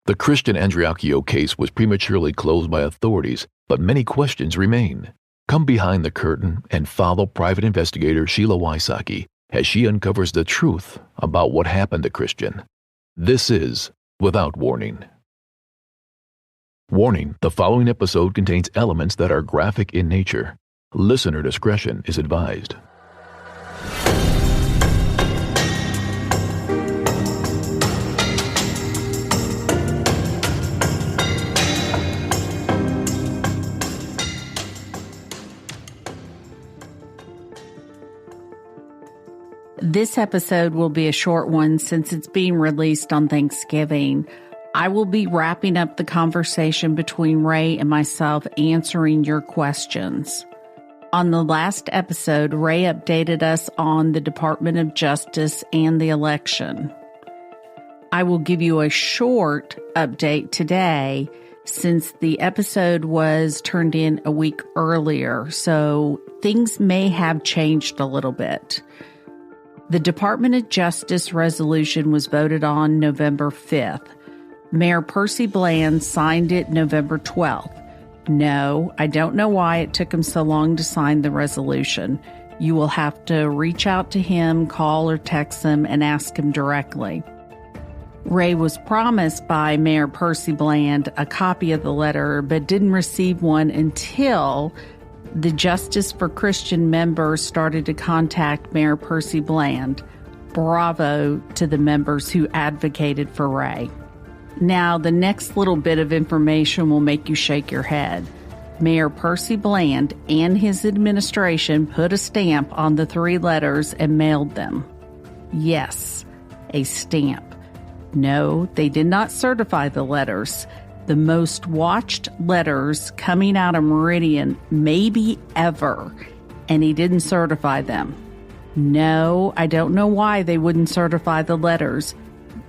The Rae Andreacchio case was prematurely closed by authorities, but many questions remain. Come behind the curtain and follow private investigator Sheila Wysocki as she uncovers the truth about what happened to Christian. This is Without Warning. Warning: the following episode contains elements that are graphic in nature. Listener discretion is advised. This episode will be a short one since it's being released on Thanksgiving. I will be wrapping up the conversation between Rae and myself, answering your questions. On the last episode, Rae updated us on the Department of Justice and the election. I will give you a short update today since the episode was turned in a week earlier, so things may have changed a little bit. The Department of Justice resolution was voted on November 5th. Mayor Percy Bland signed it November 12th. No, I don't know why it took him so long to sign the resolution. You will have to reach out to him, call or text him, and ask him directly. Rae was promised by Mayor Percy Bland a copy of the letter, but didn't receive one until the Justice for Christian members started to contact Mayor Percy Bland. Bravo to the members who advocated for Rae. Now, the next little bit of information will make you shake your head. Mayor Percy Bland and his administration put a stamp on the 3 letters and mailed them. Yes, a stamp. No, they did not certify the letters. The most watched letters coming out of Meridian maybe ever, and he didn't certify them. No, I don't know why they wouldn't certify the letters.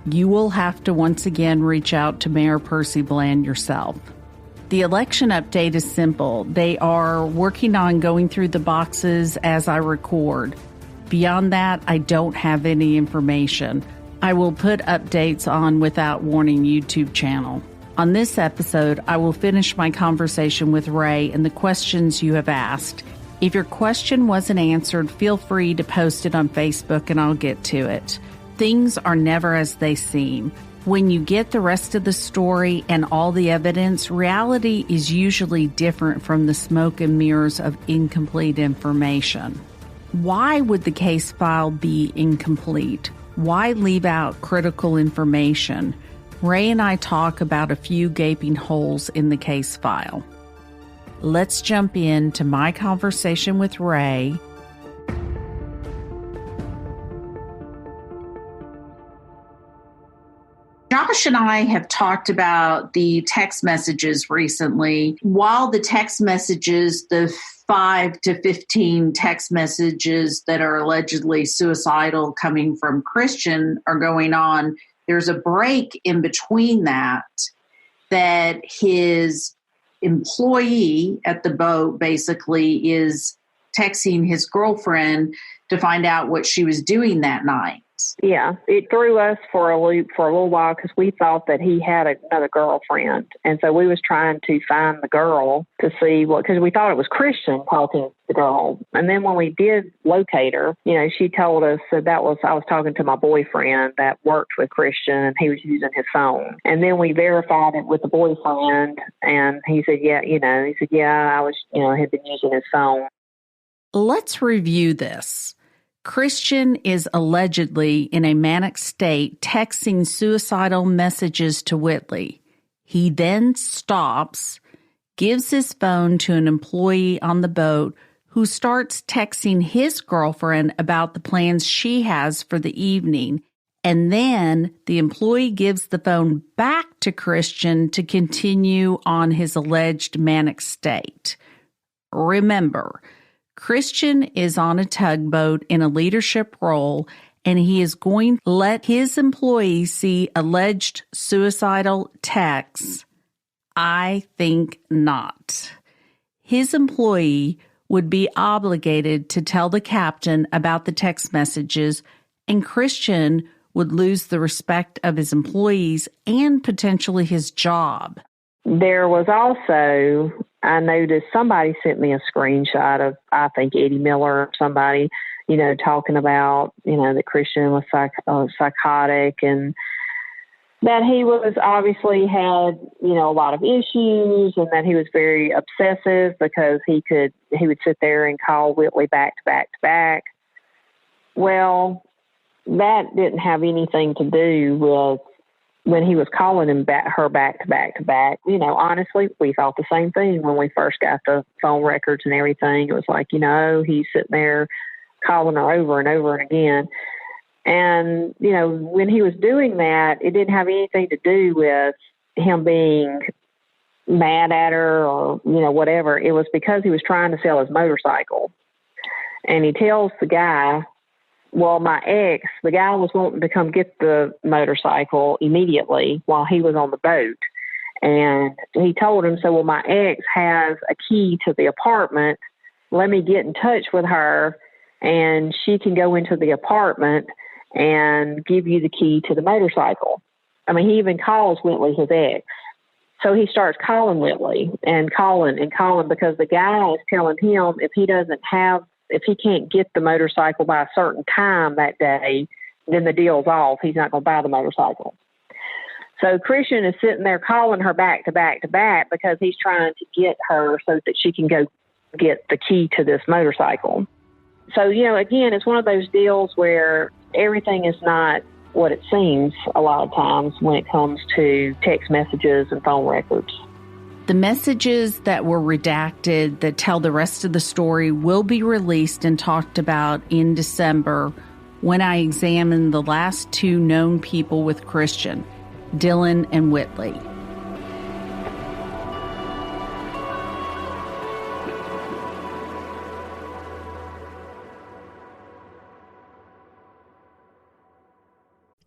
You will have to once again reach out to Mayor Percy Bland yourself. The election update is simple. They are working on going through the boxes as I record. Beyond that, I don't have any information. I will put updates on Without Warning YouTube channel. On this episode, I will finish my conversation with Rae and the questions you have asked. If your question wasn't answered, feel free to post it on Facebook and I'll get to it. Things are never as they seem. When you get the rest of the story and all the evidence, reality is usually different from the smoke and mirrors of incomplete information. Why would the case file be incomplete? Why leave out critical information? Rae and I talk about a few gaping holes in the case file. Let's jump into my conversation with Rae. Josh and I have talked about the text messages recently. While the text messages, the 5 to 15 text messages that are allegedly suicidal coming from Christian are going on, there's a break in between that his employee at the boat basically is texting his girlfriend to find out what she was doing that night. Yeah, it threw us for a loop for a little while because we thought that he had another girlfriend. And so we was trying to find the girl to see what, because we thought it was Christian talking to the girl. And then when we did locate her, she told us that I was talking to my boyfriend that worked with Christian and he was using his phone. And then we verified it with the boyfriend and he said, yeah, I was, had been using his phone. Let's review this. Christian is allegedly in a manic state texting suicidal messages to Whitley. He then stops, gives his phone to an employee on the boat who starts texting his girlfriend about the plans she has for the evening, and then the employee gives the phone back to Christian to continue on his alleged manic state. Remember, Christian is on a tugboat in a leadership role, and he is going to let his employees see alleged suicidal texts. I think not. His employee would be obligated to tell the captain about the text messages, and Christian would lose the respect of his employees and potentially his job. There was also, I noticed somebody sent me a screenshot of, I think, Eddie Miller or somebody, talking about, that Christian was psychotic and that he was obviously had, a lot of issues and that he was very obsessive because he would sit there and call Whitley back to back to back. Well, that didn't have anything to do with when he was calling her back to back to back. Honestly, we thought the same thing when we first got the phone records and everything. It was like, he's sitting there calling her over and over and again. And, when he was doing that, it didn't have anything to do with him being mad at her or, whatever. It was because he was trying to sell his motorcycle. And he tells the guy, well, my ex, the guy was wanting to come get the motorcycle immediately while he was on the boat. And he told him, so, well, my ex has a key to the apartment. Let me get in touch with her and she can go into the apartment and give you the key to the motorcycle. I mean, he even calls Whitley his ex. So he starts calling Whitley and calling because the guy is telling him if he can't get the motorcycle by a certain time that day, then the deal's off. He's not going to buy the motorcycle. So Christian is sitting there calling her back to back to back because he's trying to get her so that she can go get the key to this motorcycle. So, again, it's one of those deals where everything is not what it seems a lot of times when it comes to text messages and phone records. The messages that were redacted that tell the rest of the story will be released and talked about in December when I examine the last two known people with Christian, Dylan and Whitley.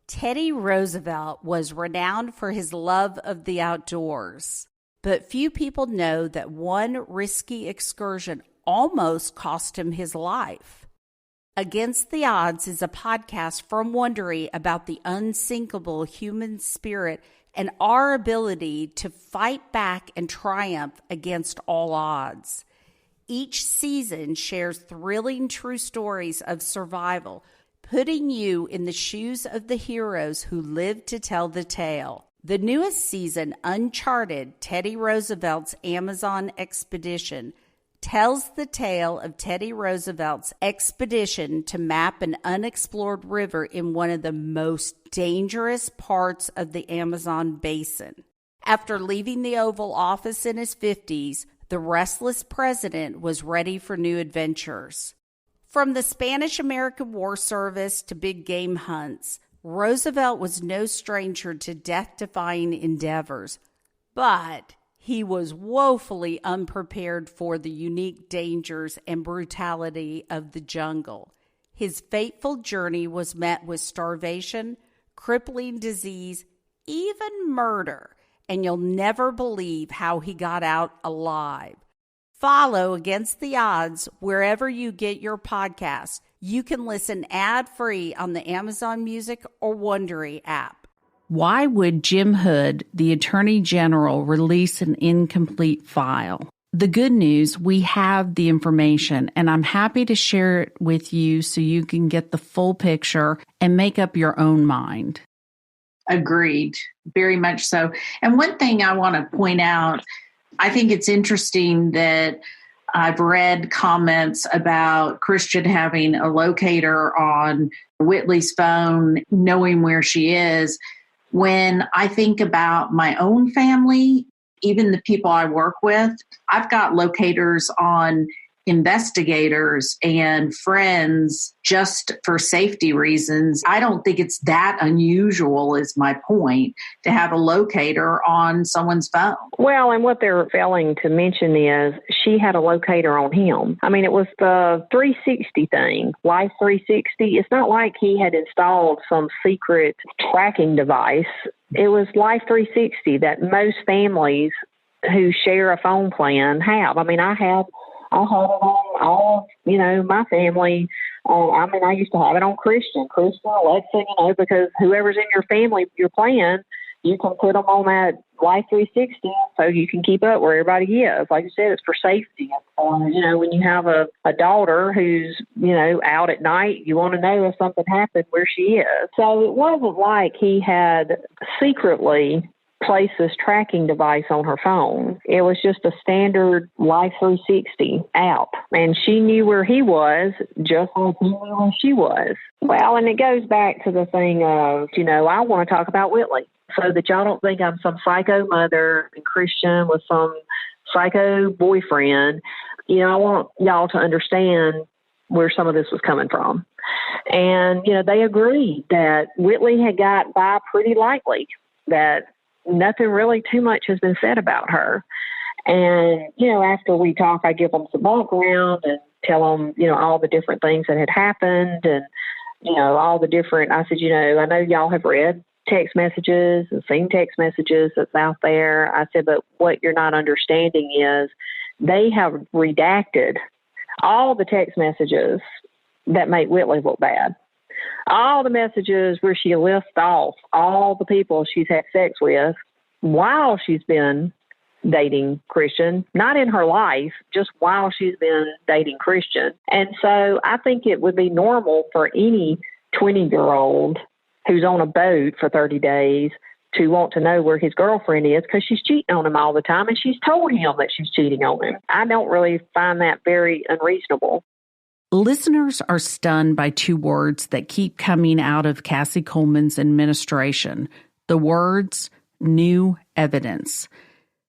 Teddy Roosevelt was renowned for his love of the outdoors, but few people know that one risky excursion almost cost him his life. Against the Odds is a podcast from Wondery about the unsinkable human spirit and our ability to fight back and triumph against all odds. Each season shares thrilling true stories of survival, putting you in the shoes of the heroes who live to tell the tale. The newest season, Uncharted, Teddy Roosevelt's Amazon Expedition, tells the tale of Teddy Roosevelt's expedition to map an unexplored river in one of the most dangerous parts of the Amazon basin. After leaving the Oval Office in his 50s, the restless president was ready for new adventures. From the Spanish-American War Service to big game hunts, Roosevelt was no stranger to death-defying endeavors, but he was woefully unprepared for the unique dangers and brutality of the jungle. His fateful journey was met with starvation, crippling disease, even murder, and you'll never believe how he got out alive. Follow Against the Odds wherever you get your podcasts. You can listen ad-free on the Amazon Music or Wondery app. Why would Jim Hood, the Attorney General, release an incomplete file? The good news, we have the information, and I'm happy to share it with you so you can get the full picture and make up your own mind. Agreed. Very much so. And one thing I want to point out, I think it's interesting that I've read comments about Christian having a locator on Whitley's phone, knowing where she is. When I think about my own family, even the people I work with, I've got locators on investigators and friends just for safety reasons. I don't think it's that unusual, is my point, to have a locator on someone's phone. Well, and what they're failing to mention is she had a locator on him. I mean, it was the 360 thing, Life 360. It's not like he had installed some secret tracking device. It was Life 360 that most families who share a phone plan have. I mean, I had it on all, my family, I used to have it on Christian, Alexa, because whoever's in your family you're playing, you can put them on that Life 360 so you can keep up where everybody is. Like you said, it's for safety. When you have a daughter who's, out at night, you want to know if something happened where she is. So it wasn't like he had secretly placed this tracking device on her phone. It was just a standard Life 360 app. And she knew where he was just like he knew where she was. Well, and it goes back to the thing of, I want to talk about Whitley, so that y'all don't think I'm some psycho mother and Christian with some psycho boyfriend. I want y'all to understand where some of this was coming from. And, they agreed that Whitley had got by pretty lightly, that nothing really too much has been said about her. And, after we talk, I give them some background and tell them, all the different things that had happened and, all the different, I said, I know y'all have read text messages and seen text messages that's out there. I said, but what you're not understanding is they have redacted all the text messages that make Whitley look bad. All the messages where she lists off all the people she's had sex with while she's been dating Christian, not in her life, just while she's been dating Christian. And so I think it would be normal for any 20-year-old who's on a boat for 30 days to want to know where his girlfriend is because she's cheating on him all the time and she's told him that she's cheating on him. I don't really find that very unreasonable. Listeners are stunned by two words that keep coming out of Cassie Coleman's administration. The words, new evidence.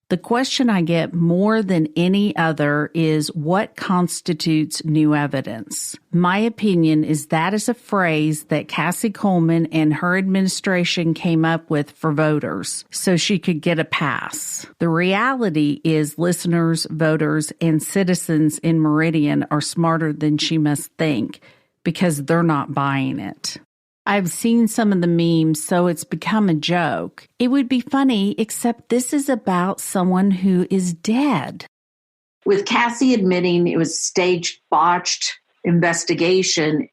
The question I get more than any other is what constitutes new evidence? My opinion is that is a phrase that Cassie Coleman and her administration came up with for voters so she could get a pass. The reality is listeners, voters, and citizens in Meridian are smarter than she must think because they're not buying it. I've seen some of the memes, so it's become a joke. It would be funny, except this is about someone who is dead. With Cassie admitting it was staged, botched investigation,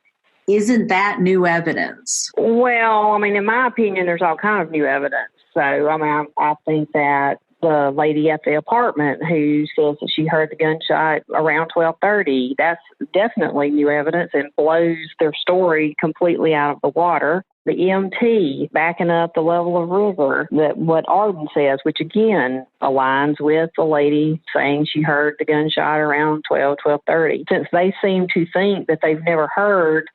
isn't that new evidence? Well, in my opinion, there's all kind of new evidence. So, I think that the lady at the apartment who says that she heard the gunshot around 12:30, that's definitely new evidence and blows their story completely out of the water. The EMT backing up the level of river, that what Arden says, which again aligns with the lady saying she heard the gunshot around 12:30. Since they seem to think that they've never heard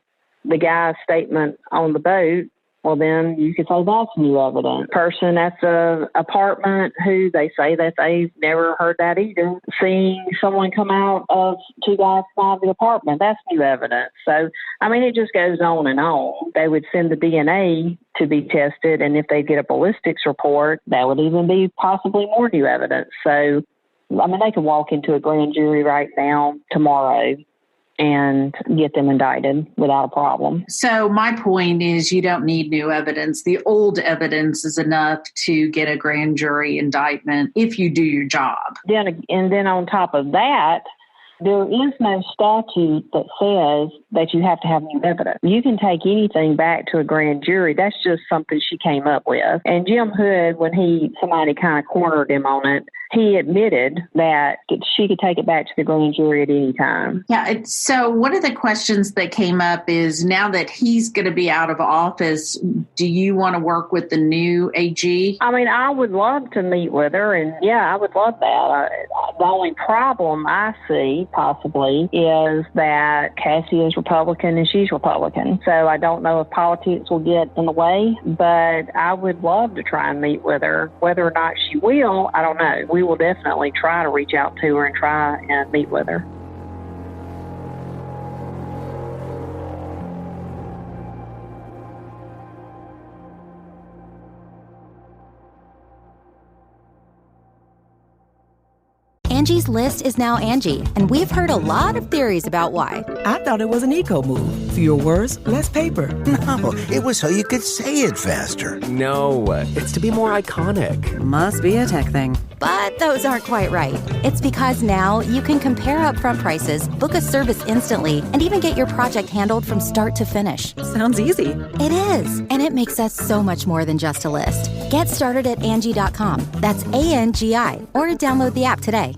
the guy's statement on the boat, well, then you could say that's new evidence. Person at the apartment who they say that they've never heard that either. Seeing someone come out of two guys inside the apartment, that's new evidence. So, it just goes on and on. They would send the DNA to be tested, and if they get a ballistics report, that would even be possibly more new evidence. So, they could walk into a grand jury right now, tomorrow, and get them indicted without a problem. So my point is you don't need new evidence. The old evidence is enough to get a grand jury indictment if you do your job. And then on top of that, there is no statute that says that you have to have new evidence. You can take anything back to a grand jury. That's just something she came up with. And Jim Hood, when somebody kind of cornered him on it, he admitted that she could take it back to the grand jury at any time. Yeah. So one of the questions that came up is now that he's going to be out of office, do you want to work with the new AG? I would love to meet with her, and yeah, I would love that. The only problem I see possibly is that Cassie is Republican and she's Republican. So I don't know if politics will get in the way, but I would love to try and meet with her. Whether or not she will, I don't know. We will definitely try to reach out to her and try and meet with her. Angie's List is now Angie, and we've heard a lot of theories about why. I thought it was an eco move. Fewer words, less paper. No, it was so you could say it faster. No, it's to be more iconic. Must be a tech thing. But those aren't quite right. It's because now you can compare upfront prices, book a service instantly, and even get your project handled from start to finish. Sounds easy. It is, and it makes us so much more than just a list. Get started at Angie.com. That's ANGI, or download the app today.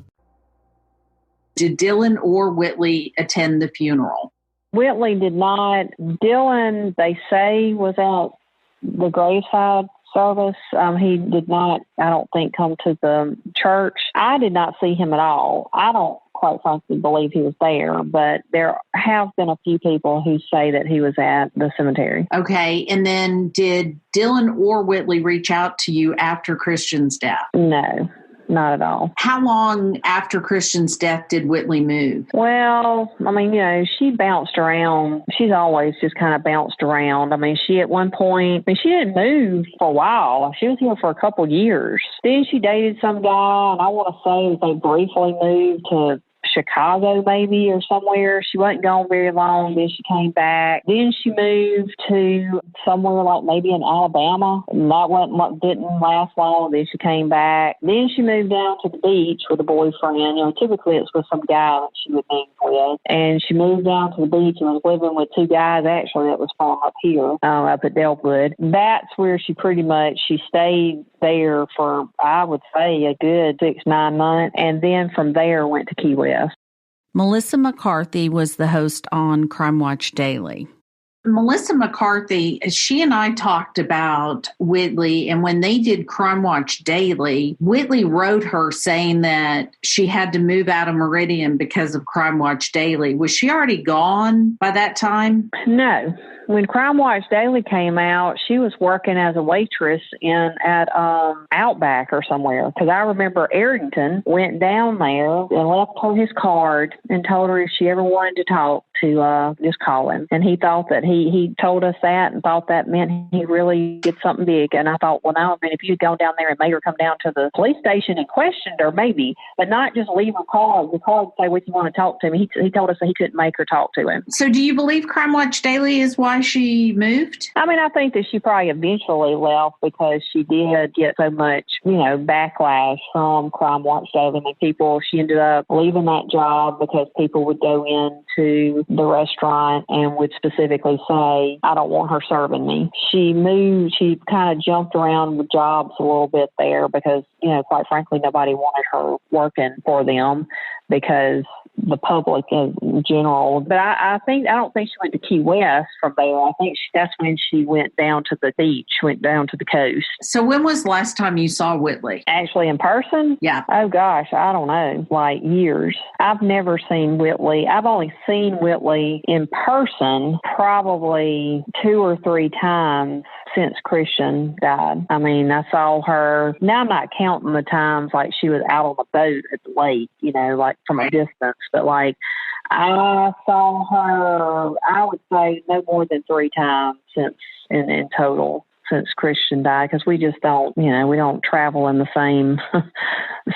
Did Dylan or Whitley attend the funeral? Whitley did not. Dylan, they say, was at the graveside service. He did not, I don't think, come to the church. I did not see him at all. I don't quite frankly believe he was there, but there have been a few people who say that he was at the cemetery. Okay. And then did Dylan or Whitley reach out to you after Christian's death? No. Not at all. How long after Christian's death did Whitley move? Well, I mean, she bounced around. She's always just kind of bounced around. I mean, she at one point, she didn't move for a while. She was here for a couple years. Then she dated some guy, and I want to say that they briefly moved to Chicago maybe or somewhere. She wasn't gone very long. Then she came back. Then she moved to somewhere like maybe in Alabama. And that didn't last long. Then she came back. Then she moved down to the beach with a boyfriend. Typically it's with some guy that she would move with. And she moved down to the beach and was living with two guys actually that was from up here, up at Delwood. That's where she stayed there for, I would say, a good 6-9 months. And then from there went to Key West. Melissa McCarthy was the host on Crime Watch Daily. Melissa McCarthy, she and I talked about Whitley, and when they did Crime Watch Daily, Whitley wrote her saying that she had to move out of Meridian because of Crime Watch Daily. Was she already gone by that time? No. When Crime Watch Daily came out, she was working as a waitress at Outback or somewhere. Because I remember Arrington went down there and left her his card and told her if she ever wanted to talk to just call him. And he thought that he told us that and thought that meant he really did something big. And I thought, well, no, I mean, if you'd gone down there and made her come down to the police station and questioned her, maybe, but not just leave her card. The card say, "What you want to talk to me?" He told us that he couldn't make her talk to him. So do you believe Crime Watch Daily is why she moved? I mean, I think that she probably eventually left because she did get so much, backlash from Crime Watch Daily. And she ended up leaving that job because people would go into the restaurant and would specifically say, "I don't want her serving me." She moved, she kind of jumped around with jobs a little bit there because, quite frankly, nobody wanted her working for them because the public in general. But I don't think she went to Key West from there. I think that's when she went down to the beach, went down to the coast. So when was the last time you saw Whitley? Actually in person? Yeah. Oh gosh, I don't know, like years. I've never seen Whitley. I've only seen Whitley in person probably 2 or 3 times since Christian died. I mean, I saw her, now I'm not counting the times like she was out on the boat at the lake, like from a distance, but like I saw her, I would say no more than 3 times since in total since Christian died, because we just don't, we don't travel in the same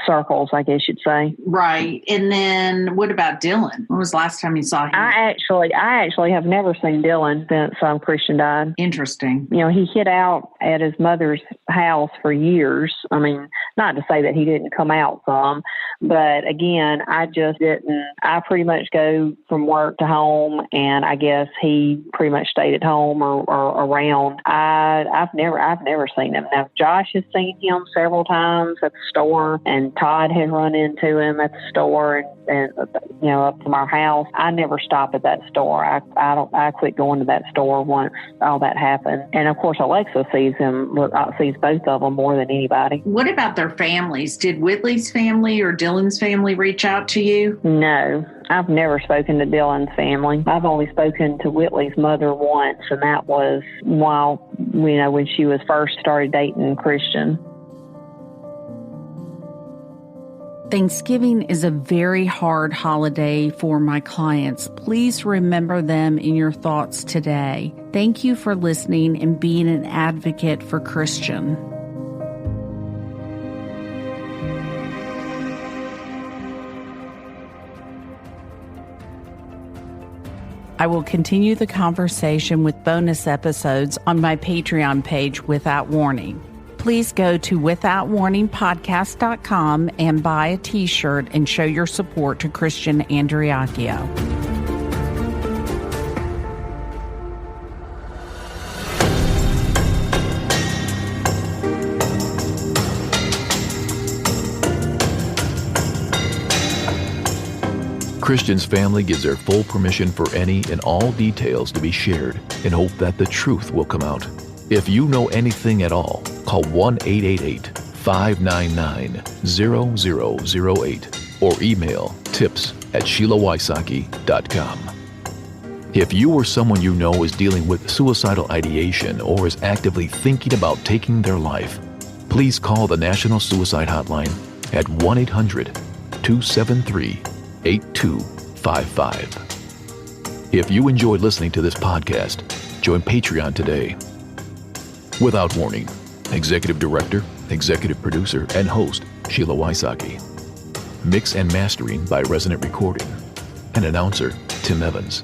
circles, I guess you'd say. Right. And then what about Dylan? When was the last time you saw him? I actually have never seen Dylan since Christian died. Interesting. He hid out at his mother's house for years. I mean, not to say that he didn't come out some, but again, I just didn't. I pretty much go from work to home, and I guess he pretty much stayed at home or around. I've never seen him. Now, Josh has seen him several times at the store, and Todd had run into him at the store and up from our house. I never stop at that store. I quit going to that store once all that happened. And of course, Alexa sees both of them more than anybody. What about their families? Did Whitley's family or Dylan's family reach out to you? No. I've never spoken to Dylan's family. I've only spoken to Whitley's mother once, and that was while, when she was first started dating Christian. Thanksgiving is a very hard holiday for my clients. Please remember them in your thoughts today. Thank you for listening and being an advocate for Christian. I will continue the conversation with bonus episodes on my Patreon page without warning. Please go to withoutwarningpodcast.com and buy a t-shirt and show your support to Christian Andreacchio. Christian's family gives their full permission for any and all details to be shared in hope that the truth will come out. If you know anything at all, call 1-888-599-0008 or email tips@SheilaWysocki.com. If you or someone you know is dealing with suicidal ideation or is actively thinking about taking their life, please call the National Suicide Hotline at 1-800-273-8255. If you enjoyed listening to this podcast, join Patreon today. Without Warning, Executive Director, Executive Producer, and Host, Sheila Wysocki. Mix and mastering by Resonant Recording. And announcer, Tim Evans.